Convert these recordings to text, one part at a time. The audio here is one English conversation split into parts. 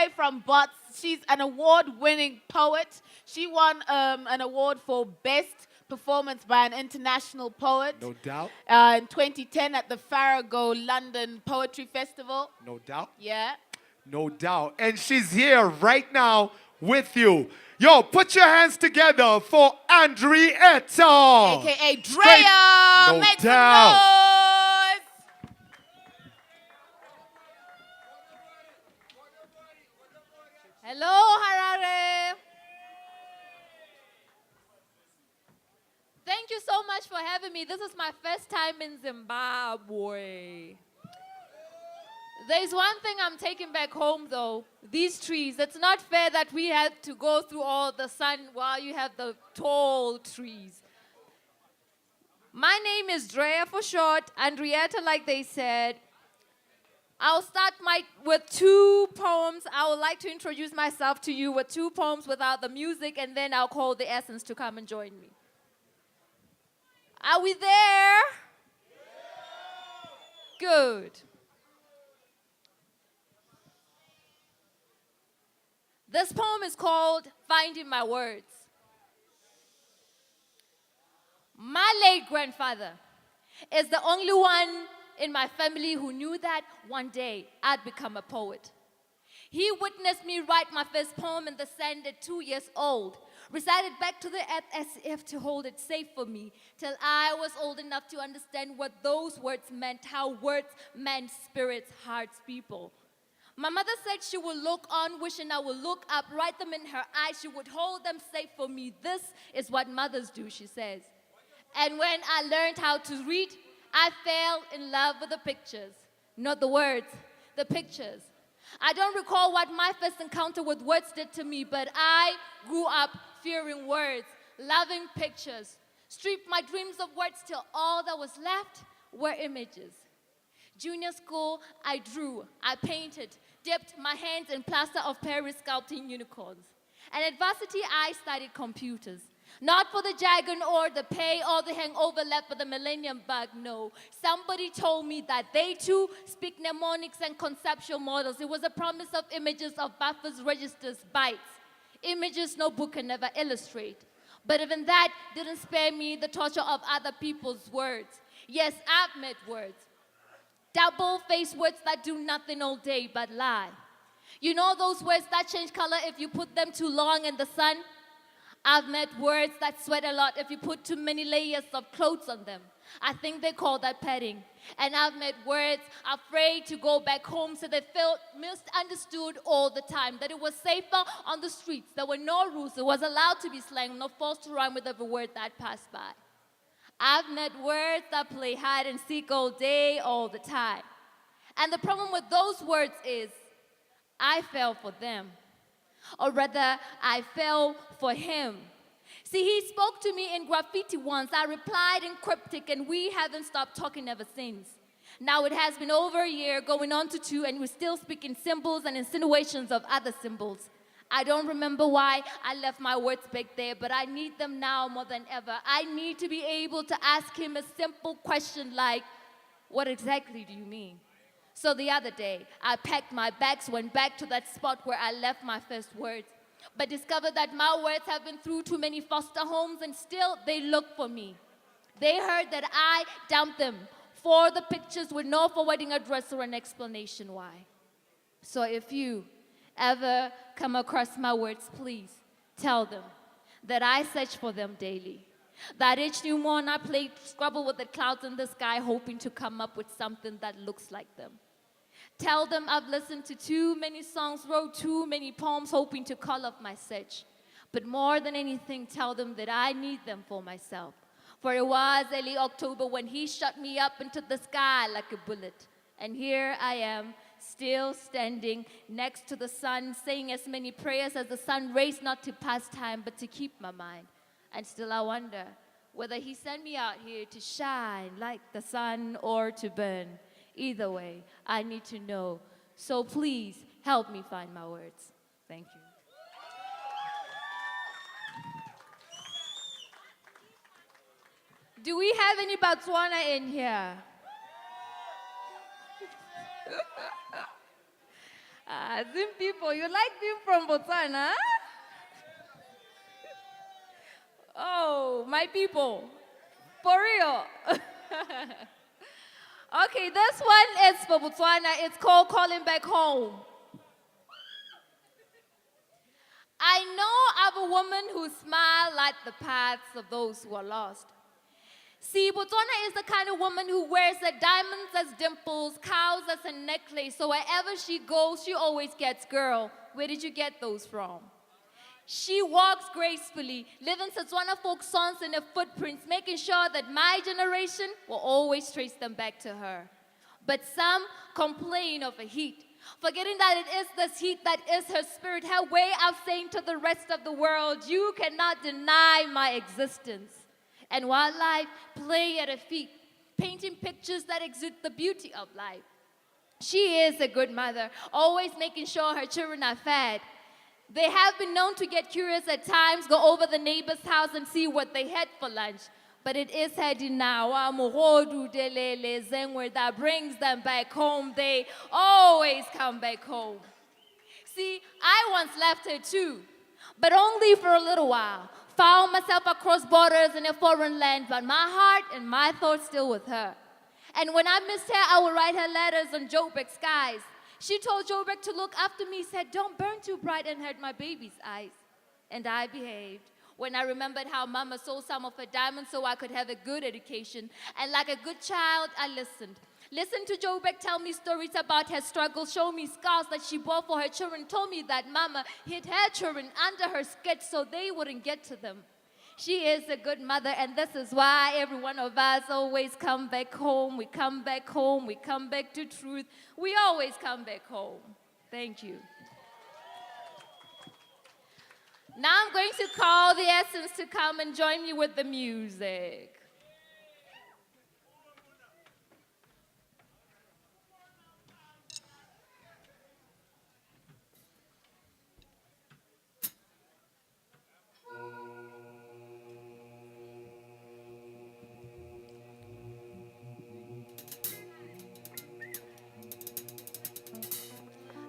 way from Bots. She's an award-winning poet. She won an award for Best Performance by an International Poet. No doubt. In 2010 at the Farrago London Poetry Festival. No doubt. Yeah. No doubt. And she's here right now with you. Yo, put your hands together for Andreattah. AKA Drea. No Make doubt. some noise. Hello, Harare. Thank you so much for having me. This is my first time in Zimbabwe. There's one thing I'm taking back home, though. These trees. It's not fair that we had to go through all the sun while you have the tall trees. My name is Drea for short, Andreattah like they said. I'll start with two poems. I would like to introduce myself to you with two poems without the music, and then I'll call the Essence to come and join me. Are we there? Good. This poem is called Finding My Words. My late grandfather is the only one in my family who knew that one day I'd become a poet. He witnessed me write my first poem in the sand at 2 years old, recited back to the earth as if to hold it safe for me, till I was old enough to understand what those words meant, how words meant spirits, hearts, people. My mother said she would look on, wishing I would look up, write them in her eyes. She would hold them safe for me. This is what mothers do, she says. And when I learned how to read, I fell in love with the pictures. Not the words, the pictures. I don't recall what my first encounter with words did to me, but I grew up fearing words, loving pictures. Stripped my dreams of words till all that was left were images. Junior school, I drew, I painted, dipped my hands in plaster of Paris sculpting unicorns. And at varsity, I studied computers. Not for the jargon or the pay or the hangover left for the millennium bug, no. Somebody told me that they too speak mnemonics and conceptual models. It was a promise of images, of buffers, registers, bytes. Images no book can ever illustrate. But even that didn't spare me the torture of other people's words. Yes, I've met words. Double-faced words that do nothing all day but lie. You know those words that change color if you put them too long in the sun? I've met words that sweat a lot if you put too many layers of clothes on them. I think they call that padding. And I've met words afraid to go back home, so they felt misunderstood all the time, that it was safer on the streets. There were no rules. It was allowed to be slang, no forced to rhyme with every word that passed by. I've met words that play hide and seek all day, all the time. And the problem with those words is I fell for them. Or rather, I fell for him. See, he spoke to me in graffiti once. I replied in cryptic, and we haven't stopped talking ever since. Now it has been over a year, going on to 2, and we still speak in symbols and insinuations of other symbols. I don't remember why I left my words back there, but I need them now more than ever. I need to be able to ask him a simple question like, what exactly do you mean? So the other day, I packed my bags, went back to that spot where I left my first words, but discovered that my words have been through too many foster homes, and still they look for me. They heard that I dumped them for the pictures with no forwarding address or an explanation why. So if you ever come across my words, please tell them that I search for them daily. That each new morn I play Scrabble with the clouds in the sky, hoping to come up with something that looks like them. Tell them I've listened to too many songs, wrote too many poems, hoping to call off my search. But more than anything, tell them that I need them for myself. For it was early October when he shot me up into the sky like a bullet. And here I am, still standing next to the sun, saying as many prayers as the sun rays, not to pass time, but to keep my mind. And still I wonder whether he sent me out here to shine like the sun or to burn. Either way, I need to know. So please help me find my words. Thank you. Do we have any Botswana in here? Zim people, you like being from Botswana? Huh? Oh, my people. For real. Okay, this one is for Botswana. It's called Calling Back Home. I know of a woman who smiles at the paths of those who are lost. See, Botswana is the kind of woman who wears her diamonds as dimples, cows as a necklace, so wherever she goes, she always gets, girl, where did you get those from? She walks gracefully, living Setswana folk songs in her footprints, making sure that my generation will always trace them back to her. But some complain of the heat, forgetting that it is this heat that is her spirit, her way of saying to the rest of the world, you cannot deny my existence. And wildlife play at her feet, painting pictures that exude the beauty of life. She is a good mother, always making sure her children are fed. They have been known to get curious at times, go over the neighbor's house and see what they had for lunch. But it is her dinawa morodu delele zengwe that brings them back home. They always come back home. See, I once left her too, but only for a little while. Found myself across borders in a foreign land, but my heart and my thoughts still with her. And when I missed her, I would write her letters on Joburg skies. She told Joburg to look after me, said, don't burn too bright and hurt my baby's eyes. And I behaved. When I remembered how Mama sold some of her diamonds so I could have a good education. And like a good child, I listened. Listened to Joburg tell me stories about her struggles, show me scars that she bore for her children, told me that Mama hid her children under her skirt so they wouldn't get to them. She is a good mother, and this is why every one of us always come back home. We come back home. We come back to truth. We always come back home. Thank you. Now I'm going to call the Essence to come and join me with the music.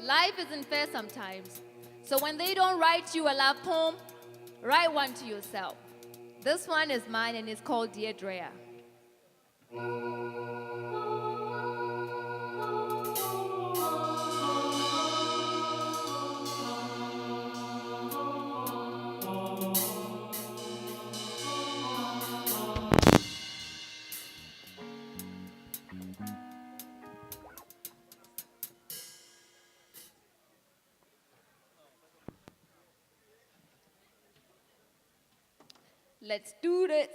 Life isn't fair sometimes. So when they don't write you a love poem, write one to yourself. This one is mine and it's called Dear Drea. Let's do this.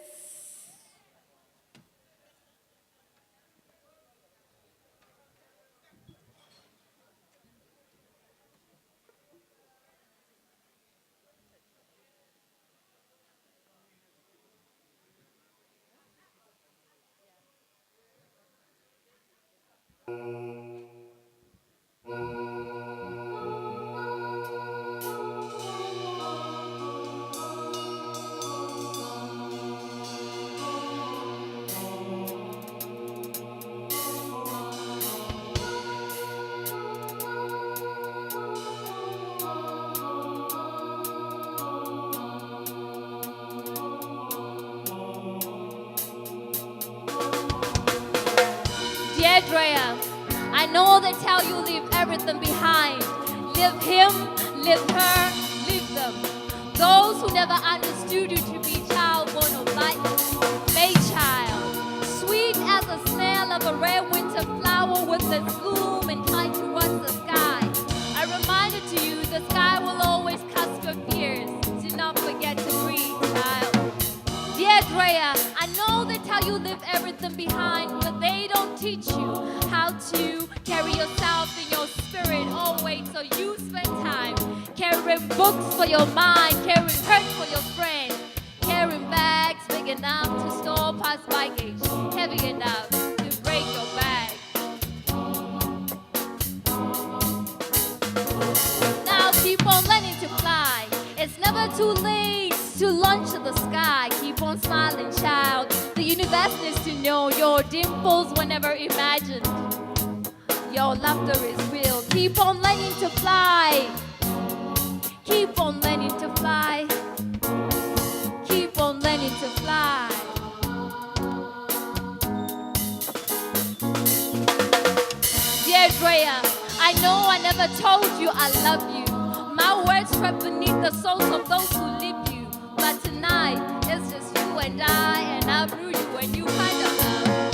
Dear Drea, I know they tell you leave everything behind. Leave him, leave her, leave them. Those who never understood you to be child born of light, made child. Sweet as the smell of a rare winter flower with its bloom inclined towards the sky. A reminder to you, the sky will always cast your fears. Do not forget to breathe, child. Dear Drea, I know they tell you leave everything behind, but they don't teach you how to carry yourself in your spirit always. So you spend time carrying books for your mind, carrying hurt for your friends, carrying bags big enough to store past baggage, heavy enough to break your bag. Now keep on learning to fly. It's never too late to launch to the sky. Keep on smiling, child. The universe needs to know your dimples were never imagined. Your laughter is real. Keep on learning to fly. Keep on learning to fly. Keep on learning to fly. Dear Drea, I know I never told you I love you. My words trap beneath the souls of those who leave you. But tonight, it's just you and I brew you and you kind of love.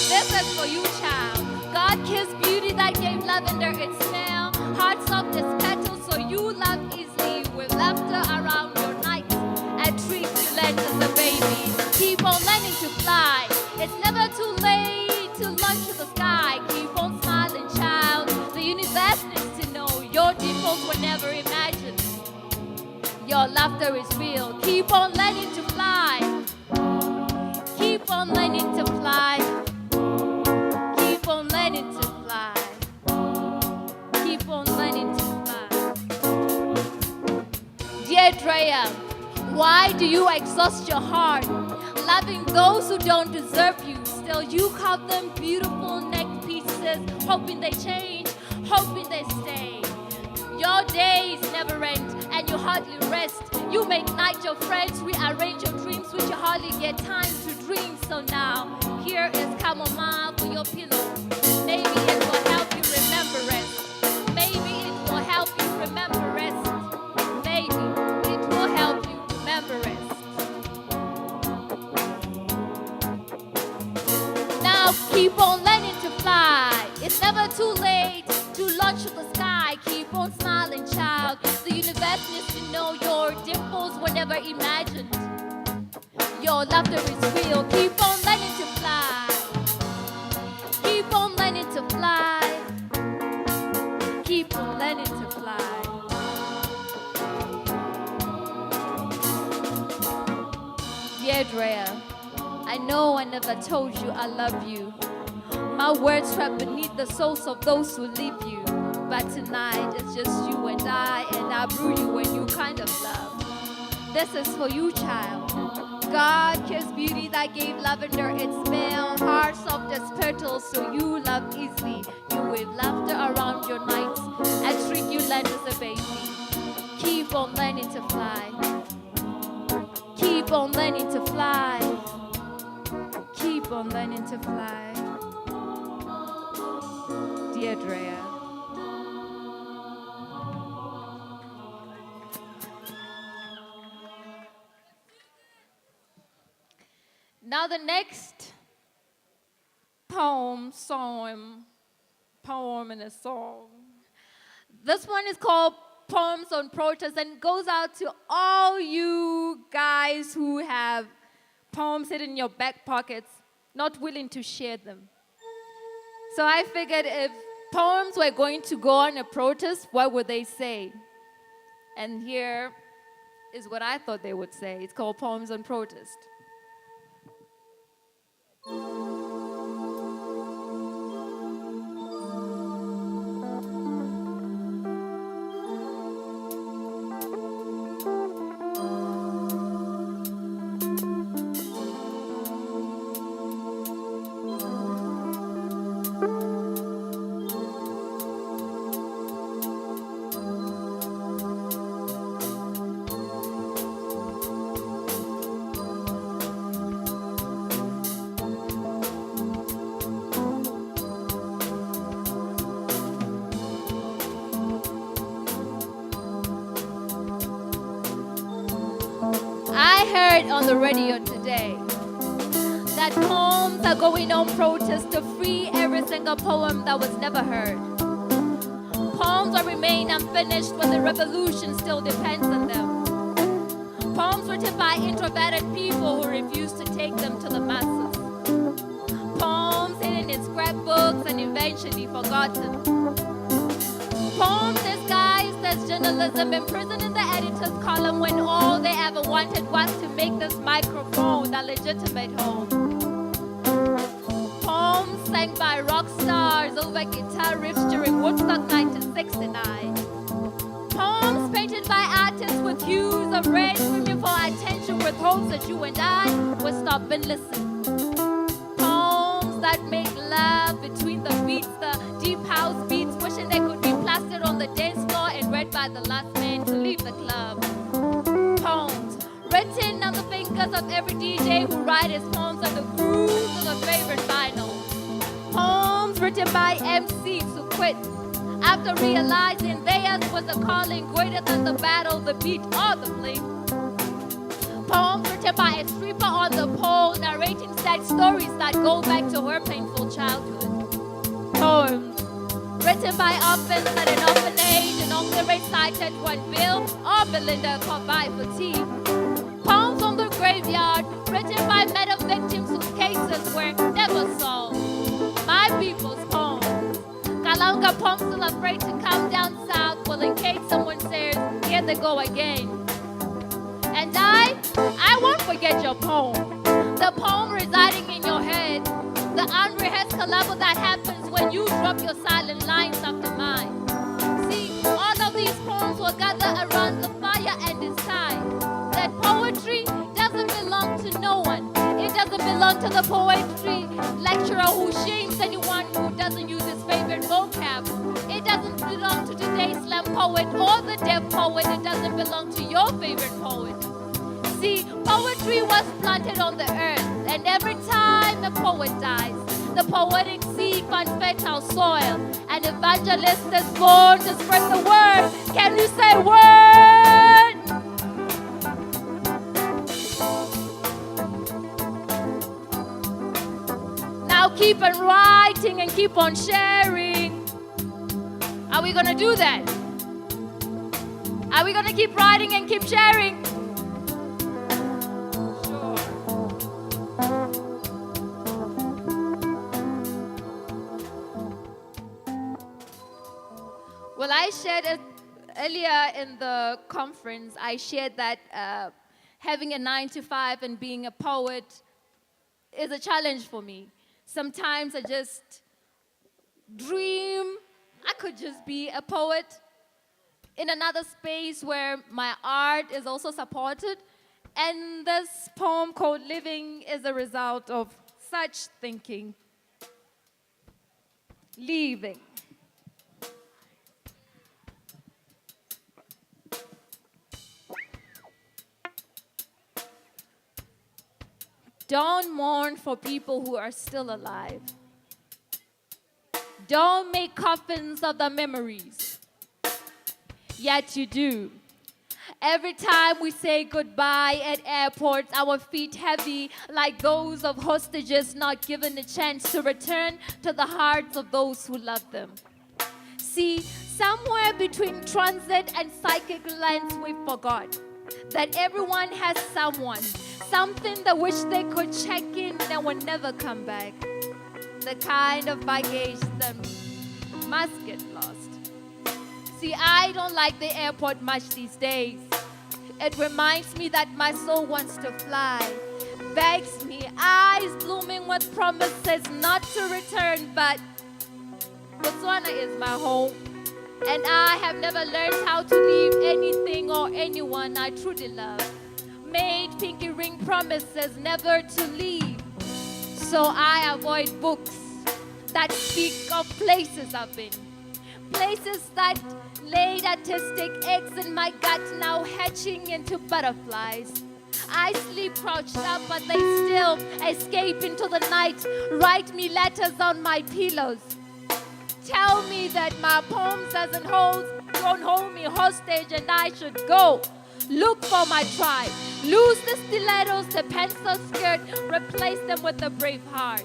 This is for you, child. God kissed beauty that gave lavender its smell. Heart soft as petals, so you love easily with laughter around your nights. And treat you land as a baby. Keep on learning to fly. It's never too late to launch to the sky. Keep on smiling, child. The universe needs to know your dimples were never imagined. Your laughter is real. Keep on learning to fly. Keep on learning to fly. Keep on learning to fly. Keep on learning to fly. Dear Drea, why do you exhaust your heart? Loving those who don't deserve you. Still you call them beautiful neck pieces. Hoping they change, hoping they stay. Your days never end and you hardly rest. You make night your friends, rearrange your dreams which you hardly get time to dream. So now, here is chamomile for your pillow. Maybe it will help you remember rest. Maybe it will help you remember rest. Maybe it will help you remember rest. Now keep on learning to fly. It's never too late to launch to the sky. Keep on smiling, child. The universe needs to know your dimples were never imagined. Your laughter is real. Keep on learning to fly. Keep on learning to fly. Keep on learning to fly. Dear Drea, I know I never told you I love you. My words trap beneath the souls of those who leave you. But tonight it's just you and I brew you and you kind of love. This is for you, child. God kissed beauty that gave lavender its smell. Heart soft as petals, so you love easily. You with laughter around your nights and treat you land as a baby. Keep on learning to fly. Keep on learning to fly. Keep on learning to fly. Dear Drea. Now the next poem and a song. This one is called Poems on Protest and goes out to all you guys who have poems hidden in your back pockets, not willing to share them. So I figured if poems were going to go on a protest, what would they say? And here is what I thought they would say. It's called Poems on Protest. On the radio today that poems are going on protest to free every single poem that was never heard. Poems will remain unfinished when the revolution still depends on them. Poems written by introverted people who refuse to take them to the masses. Poems hidden in scrapbooks and eventually forgotten. Poems disguised as journalism, imprisoned in the editor's column when all they ever wanted was to make this microphone a legitimate home. Poems sang by rock stars over guitar riffs during Woodstock 1969. Poems painted by artists with hues of red, screaming for attention with hopes that you and I would stop and listen. Poems that make love between the beats, the deep the last man to leave the club. Poems written on the fingers of every DJ who write his poems on the grooves of a favorite vinyl. Poems written by MCs who quit after realizing theirs was a calling greater than the battle, the beat, or the fling. Poems written by a stripper on the pole, narrating sad stories that go back to her painful childhood. Poems written by orphans at an orphanage and only recited when Bill or Belinda caught by for tea. Poems from the graveyard, written by murder victims whose cases were never solved. My people's poems. Kalanga poems still afraid to come down south, well, in case someone says, here they go again. And I won't forget your poem. The poem residing in your head. The unrehearsed collabo that happens when you drop your silent lines after mine. See, all of these poems will gather around the fire and decide that poetry doesn't belong to no one. It doesn't belong to the poetry lecturer who shames anyone who doesn't use his favorite vocab. It doesn't belong to today's slam poet or the deaf poet. It doesn't belong to your favorite poet. See, poetry was planted on the earth, and every time a poet dies, the poetic seed finds fertile soil. An evangelist is born to spread the word. Can you say word? Now keep on writing and keep on sharing. Are we gonna do that? Are we gonna keep writing and keep sharing? Well, I shared it earlier in the conference. I shared that having a 9-to-5 and being a poet is a challenge for me. Sometimes I just dream I could just be a poet in another space where my art is also supported. And this poem called Living is a result of such thinking. Leaving. Don't mourn for people who are still alive. Don't make coffins of the memories. Yet you do. Every time we say goodbye at airports, our feet heavy like those of hostages not given a chance to return to the hearts of those who love them. See, somewhere between transit and psychic lens, we forgot that everyone has someone, something they wish they could check in and will never come back. The kind of baggage that must get lost. See, I don't like the airport much these days. It reminds me that my soul wants to fly. Begs me, eyes blooming with promises not to return, but Botswana is my home. And I have never learned how to leave anything or anyone I truly love. Made pinky ring promises never to leave. So I avoid books that speak of places I've been. Places that laid artistic eggs in my gut, now hatching into butterflies. I sleep crouched up, but they still escape into the night. Write me letters on my pillows. Tell me that my poems don't hold me hostage and I should go. Look for my tribe. Lose the stilettos, the pencil skirt, replace them with a brave heart.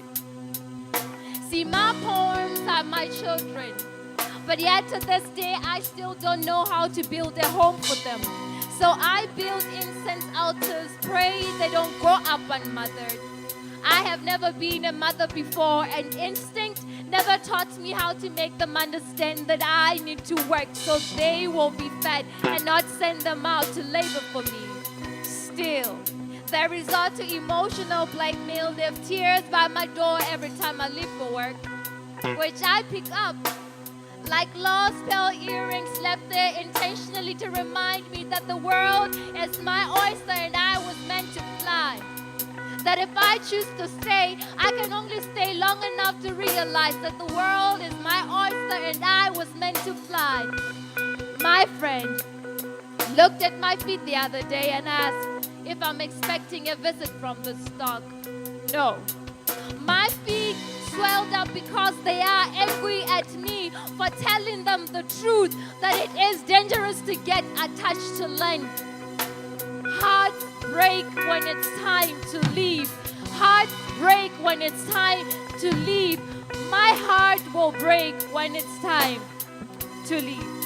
See, my poems are my children. But yet to this day, I still don't know how to build a home for them. So I build incense altars, pray they don't grow up unmothered. I have never been a mother before, and instinct never taught me how to make them understand that I need to work so they will be fed and not send them out to labor for me. Still, they resort to emotional blackmail, leave tears by my door every time I leave for work, which I pick up like lost pearl earrings left there intentionally to remind me that the world is my oyster and I was meant to fly. That if I choose to stay, I can only stay long enough to realize that the world is my oyster and I was meant to fly. My friend looked at my feet the other day and asked if I'm expecting a visit from the stock. No. My feet swelled up because they are angry at me for telling them the truth that it is dangerous to get attached to land. Hearts break when it's time to leave. Hearts break when it's time to leave. My heart will break when it's time to leave.